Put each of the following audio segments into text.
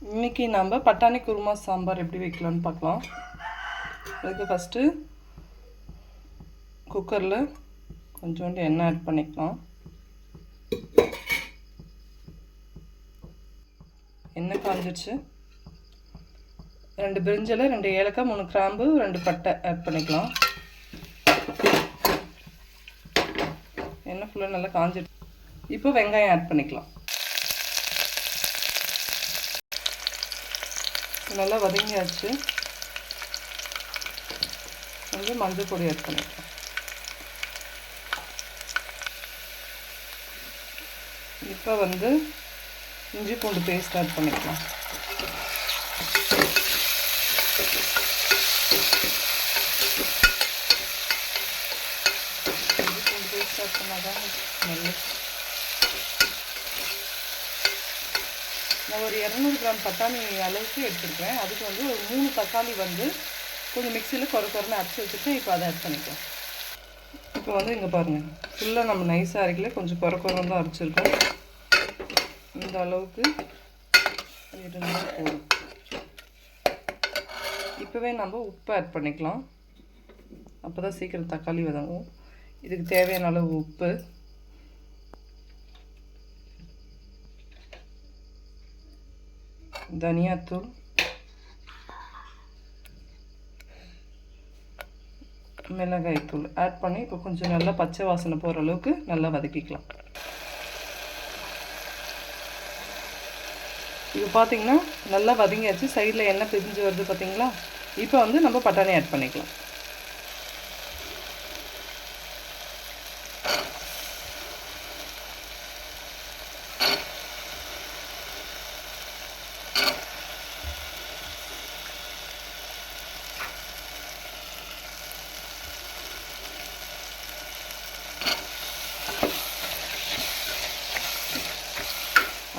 இன்றைக்கி நம்ம பட்டாணி குருமா சாம்பார் எப்படி வைக்கலான்னு பார்க்கலாம். அதுக்கு ஃபஸ்ட்டு குக்கரில் கொஞ்சோண்டு எண்ணெய் ஆட் பண்ணிக்கலாம். எண்ணெய் காஞ்சிடுச்சு. 2 பிரிஞ்சில் 2 ஏலக்காய் 3 கிராம்பு 2 பட்டை ஆட் பண்ணிக்கலாம். எண்ணெய் ஃபுல்லாக நல்லா காஞ்சிடுச்சு. இப்போ வெங்காயம் ஆட் பண்ணிக்கலாம். நல்லா வதங்கியாச்சு. கொஞ்சம் மஞ்சள் பொடி ஆட் பண்ணிக்கலாம். இப்போ இஞ்சி பூண்டு பேஸ்ட் ஆட் பண்ணிக்கலாம். இஞ்சி பூண்டு பேஸ்ட் ஆட் பண்ணாதான் நல்லது. நான் ஒரு 200 கிராம் பட்டாணி அளவுக்கு எடுத்துருக்கேன். அதுக்கு ஒரு 3 தக்காளி கொஞ்சம் மிக்சியில் குறைன்னு அரைச்சி வச்சுருக்கேன். இப்போ அதை ஆட் பண்ணிக்கலாம். இப்போ இங்கே பாருங்கள், ஃபுல்லாக நம்ம நைஸாக அரைக்கல, கொஞ்சம் குறைன்னு தான் அரைச்சிருக்கோம். இந்த அளவுக்கு இருந்தால் போதும். இப்போவே நம்ம உப்பு ஆட் பண்ணிக்கலாம். அப்போ தான் சீக்கிரம் தக்காளி வதங்கும். இதுக்கு தேவையான அளவு உப்பு, தனியாத்தூள், மிளகாய்த்தூள் ஆட் பண்ணி இப்போ கொஞ்சம் நல்லா பச்சை வாசனை போகிற அளவுக்கு நல்லா வதக்கிக்கலாம். இப்போ பார்த்தீங்கன்னா நல்லா வதங்கியாச்சு. சைடில் எண்ணெய் பிரிஞ்சு வருது பார்த்தீங்களா? இப்போ நம்ம பட்டாணி ஆட் பண்ணிக்கலாம்.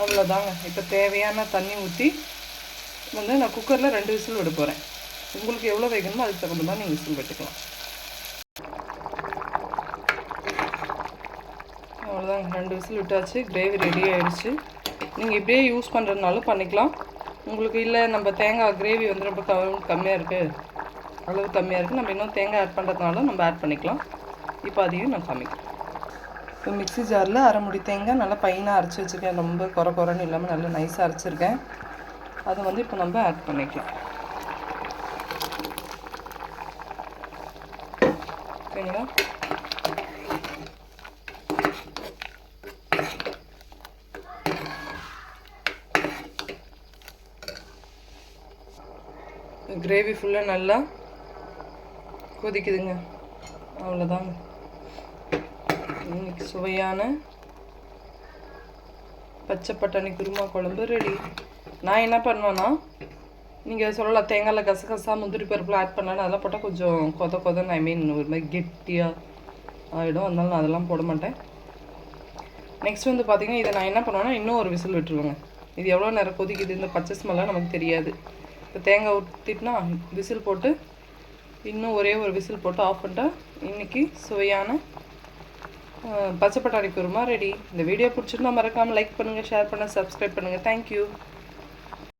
அவ்வளோதாங்க. இப்போ தேவையான தண்ணி ஊற்றி நான் குக்கரில் 2 விசில் விட போகிறேன். உங்களுக்கு எவ்வளோ வேகணுமோ அதுக்கு தகுந்த மாதிரி நீங்கள் விசில் விட்டுக்கலாம். அவ்வளோதாங்க, 2 விசில் விட்டாச்சு. கிரேவி ரெடி ஆகிடுச்சு. நீங்கள் இப்படியே யூஸ் பண்ணுறதுனாலும் பண்ணிக்கலாம். உங்களுக்கு இல்லை நம்ம தேங்காய் கிரேவி ரொம்ப கம்மியாக இருக்குது, அளவு கம்மியாக இருக்குது, நம்ம இன்னும் தேங்காய் ஆட் பண்ணுறதுனாலும் நம்ம ஆட் பண்ணிக்கலாம். இப்போ அதையும் நான் காமிக்கிறேன். இப்போ மிக்ஸி ஜாரில் அரை முடி தேங்காய் நல்லா பைனாக அரைச்சி வச்சுருக்கேன். ரொம்ப குறைன்னு இல்லாமல் நல்லா நைஸாக அரைச்சிருக்கேன். அதை இப்போ நம்ம ஆட் பண்ணிக்கலாம். ஓகேங்களா? கிரேவி ஃபுல்லாக நல்லா கொதிக்குதுங்க. அவ்வளோதாங்க, இன்னைக்கு சுவையான பச்சை பட்டாணி குருமா குழம்பு ரெடி. நான் என்ன பண்ணுவேன்னா, நீங்கள் சொல்லலாம் தேங்காயில் கசகசா முந்திரி பருப்புலாம் ஆட் பண்ணலான்னு, அதெல்லாம் போட்டால் கொஞ்சம் கொதன்னு ஒரு மாதிரி கெட்டியாக ஆகிடும். அதனால நான் அதெல்லாம் போட மாட்டேன். நெக்ஸ்ட் பார்த்தீங்கன்னா இதை நான் என்ன பண்ணுவேன்னா இன்னும் ஒரு விசில் விட்டுருவேங்க. இது எவ்வளோ நேரம் கொதிக்குது, இந்த பச்சை ஸ்மெல்லாம் நமக்கு தெரியாது. இப்போ தேங்காய் ஊற்றிட்டுனா விசில் போட்டு இன்னும் ஒரே ஒரு விசில் போட்டு ஆஃப் பண்ணிட்டா இன்றைக்கி சுவையான பச்சை பட்டாணி குருமா ரெடி. இந்த வீடியோ பிடிச்சிருந்தா மறக்காமல் லைக் பண்ணுங்கள், ஷேர் பண்ணுங்கள், சப்ஸ்கிரைப் பண்ணுங்கள். தேங்க்யூ.